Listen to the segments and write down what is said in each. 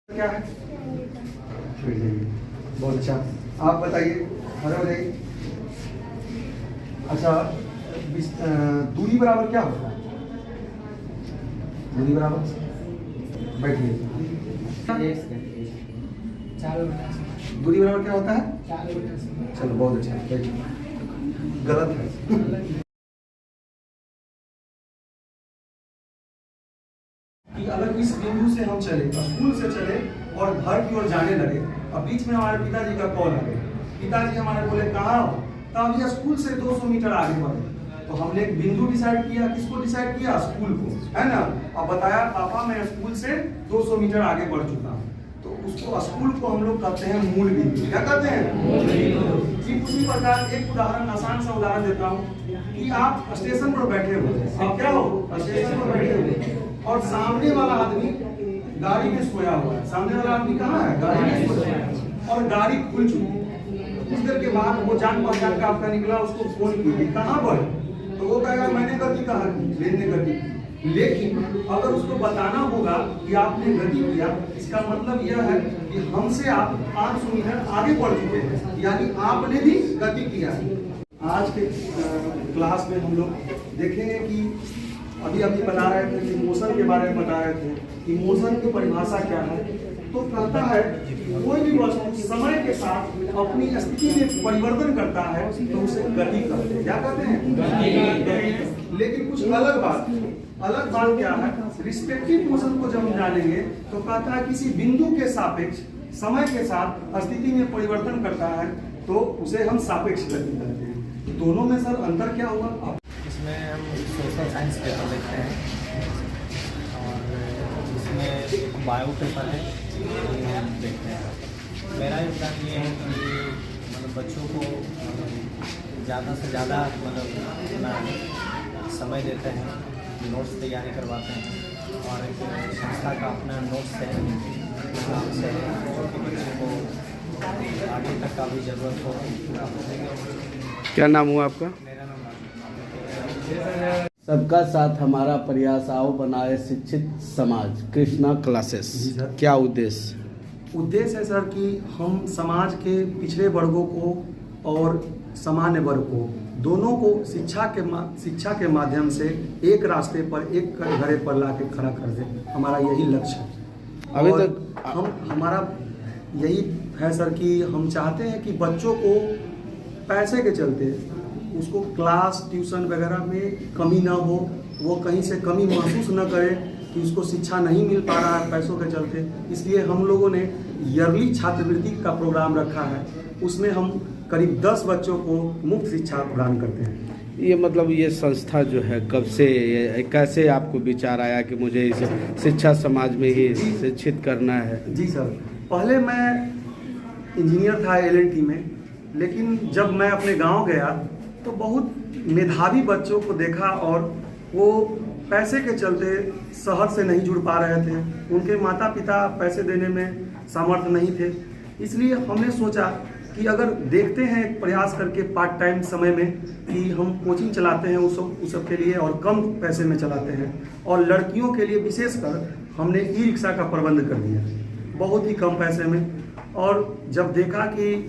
क्या है? बहुत अच्छा। आप बताइए, खड़े हो जाइए। अच्छा, दूरी बराबर क्या होता है? दूरी बराबर बैठिए। दूरी बराबर क्या होता है? चलो बहुत अच्छा, बैठिए। गलत है। कि अगर इस बिंदु से हम चले, स्कूल से चले और घर की ओर जाने लगे, और बीच में हमारे पिताजी का कॉल आ गया। पिताजी हमारे बोले कहाँ हो? तो अब ये स्कूल से 200 मीटर आगे बढ़े। तो हमने एक बिंदु डिसाइड किया। किसको डिसाइड किया? स्कूल को, है ना। और बताया पापा मैं स्कूल से 200 मीटर आगे बढ़ चुका हूँ। तो उसको, स्कूल को हम लोग कहते हैं मूल बिंदु। क्या कहते हैं? ठीक उसी प्रकार एक उदाहरण, आसान सा उदाहरण देता हूँ कि आप स्टेशन पर बैठे हो। आप क्या हो? स्टेशन पर बैठे हो और सामने वाला आदमी गाड़ी में सोया हुआ है। सामने वाला आदमी कहाँ है? गाड़ी में सोया है और गाड़ी खुल चुकी है। कुछ देर के बाद वो जान पहचान का आपका निकला, उसको फोन कीजिए कहाँ पर, तो वो कहेगा मैंने गलती कहा की, ट्रेन ने गलती की। लेकिन अगर उसको बताना होगा कि आपने गलती किया, इसका मतलब यह है कि हमसे आप 500 मीटर आगे बढ़ चुके हैं, यानी आपने भी गलती किया है। आज के क्लास में हम लोग देखेंगे कि अभी बता रहे थे कि इमोशन के बारे में बता रहे थे। इमोशन की परिभाषा क्या है? तो कहता है कोई भी वस्तु समय के साथ अपनी स्थिति में परिवर्तन करता है तो उसे गति कहते हैं। क्या कहते हैं? लेकिन कुछ अलग बात क्या है? रिस्पेक्टिव इमोशन को जब हम जानेंगे तो कहता है किसी बिंदु के सापेक्ष समय के साथ स्थिति में परिवर्तन करता है तो उसे हम सापेक्ष गति कहते हैं। दोनों में सर अंतर क्या हुआ? इसमें हम सोशल साइंस पेपर देखते हैं और इसमें बायो पेपर है ये हम देखते हैं। मेरा योगदान ये है कि मतलब बच्चों को ज़्यादा से ज़्यादा अपना समय देते हैं, नोट्स तैयारी करवाते हैं और एक संस्था का अपना नोट्स है, नाम से जो कि बच्चे को आगे तक का भी ज़रूरत हो पूरा हो देंगे। क्या नाम हुआ आपका? मेरा नाम सबका साथ हमारा प्रयास, आओ बनाए शिक्षित समाज। कृष्णा क्लासेस, क्या उद्देश्य? उद्देश्य है सर कि हम समाज के पिछड़े वर्गों को और सामान्य वर्ग को, दोनों को शिक्षा के माध्यम से एक रास्ते पर, एक घड़े पर ला के खड़ा कर दें। हमारा यही लक्ष्य है। अभी और तक हमारा यही है सर कि हम चाहते हैं कि बच्चों को पैसे के चलते उसको क्लास ट्यूशन वगैरह में कमी ना हो, वो कहीं से कमी महसूस न करे कि उसको शिक्षा नहीं मिल पा रहा है पैसों के चलते। इसलिए हम लोगों ने ईयरली छात्रवृत्ति का प्रोग्राम रखा है। उसमें हम करीब 10 बच्चों को मुफ्त शिक्षा प्रदान करते हैं। ये मतलब ये संस्था जो है कब से, कैसे आपको विचार आया कि मुझे इस शिक्षा समाज में ही शिक्षित करना है? जी सर, पहले मैं इंजीनियर था LNT में, लेकिन जब मैं अपने गांव गया तो बहुत मेधावी बच्चों को देखा और वो पैसे के चलते शहर से नहीं जुड़ पा रहे थे। उनके माता पिता पैसे देने में सामर्थ्य नहीं थे। इसलिए हमने सोचा कि अगर देखते हैं प्रयास करके पार्ट टाइम समय में कि हम कोचिंग चलाते हैं उस सब के लिए और कम पैसे में चलाते हैं, और लड़कियों के लिए विशेषकर हमने ई-रिक्शा का प्रबंध कर दिया बहुत ही कम पैसे में। और जब देखा कि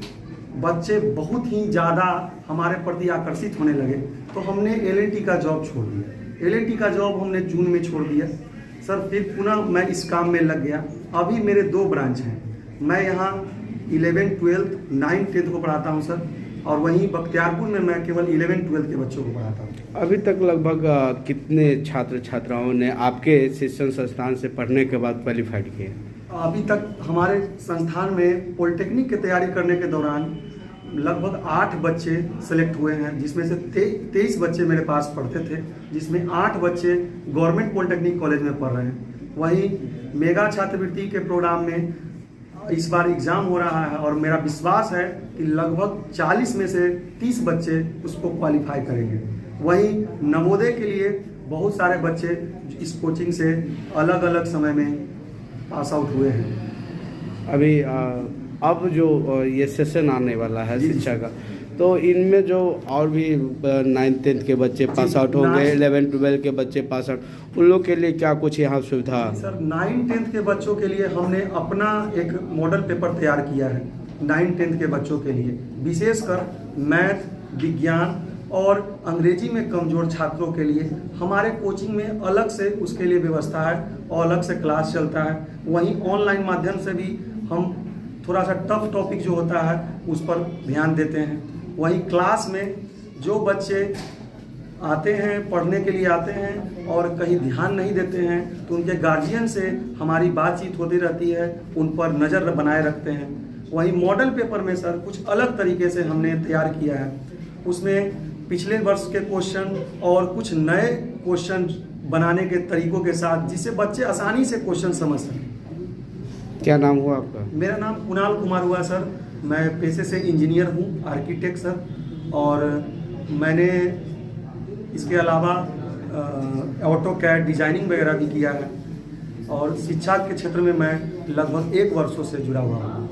बच्चे बहुत ही ज़्यादा हमारे प्रति आकर्षित होने लगे तो हमने LNT का जॉब छोड़ दिया। LNT का जॉब हमने जून में छोड़ दिया सर। फिर पुनः मैं इस काम में लग गया। अभी मेरे 2 ब्रांच हैं। मैं यहाँ 11, 12, 9, 10 को पढ़ाता हूँ सर, और वहीं बख्तियारपुर में मैं केवल 11, 12 के बच्चों को पढ़ाता हूँ। अभी तक लगभग कितने छात्र छात्राओं ने आपके शिक्षण संस्थान से पढ़ने के बाद क्वालिफाइड किए? अभी तक हमारे संस्थान में पॉलिटेक्निक की तैयारी करने के दौरान लगभग 8 बच्चे सेलेक्ट हुए हैं, जिसमें से 23 बच्चे मेरे पास पढ़ते थे, जिसमें 8 बच्चे गवर्नमेंट पॉलिटेक्निक कॉलेज में पढ़ रहे हैं। वहीं मेगा छात्रवृत्ति के प्रोग्राम में इस बार एग्ज़ाम हो रहा है और मेरा विश्वास है कि लगभग 40 में से 30 बच्चे उसको क्वालिफाई करेंगे। वहीं नवोदय के लिए बहुत सारे बच्चे इस कोचिंग से अलग अलग समय में पास आउट हुए हैं। अभी अब जो ये सेशन आने वाला है शिक्षा का, तो इनमें जो और भी 9th 10th के बच्चे पास आउट होंगे, 11 12 के बच्चे पास आउट, उन लोग के लिए क्या कुछ यहाँ सुविधा? सर 9 10th के बच्चों के लिए हमने अपना एक मॉडल पेपर तैयार किया है 9 10th के बच्चों के लिए, विशेषकर मैथ, विज्ञान और अंग्रेजी में कमज़ोर छात्रों के लिए हमारे कोचिंग में अलग से उसके लिए व्यवस्था है और अलग से क्लास चलता है। वहीं ऑनलाइन माध्यम से भी हम थोड़ा सा टफ टॉपिक जो होता है उस पर ध्यान देते हैं। वहीं क्लास में जो बच्चे आते हैं, पढ़ने के लिए आते हैं और कहीं ध्यान नहीं देते हैं तो उनके गार्जियन से हमारी बातचीत होती रहती है, उन पर नज़र बनाए रखते हैं। वहीं मॉडल पेपर में सर कुछ अलग तरीके से हमने तैयार किया है, उसमें पिछले वर्ष के क्वेश्चन और कुछ नए क्वेश्चन बनाने के तरीकों के साथ, जिससे बच्चे आसानी से क्वेश्चन समझ सकें। क्या नाम हुआ आपका? मेरा नाम कुणाल कुमार हुआ सर। मैं पेशे से इंजीनियर हूँ, आर्किटेक्ट सर, और मैंने इसके अलावा ऑटोकैड डिजाइनिंग वगैरह भी किया है और शिक्षा के क्षेत्र में मैं लगभग 1 वर्षों से जुड़ा हुआ हूँ।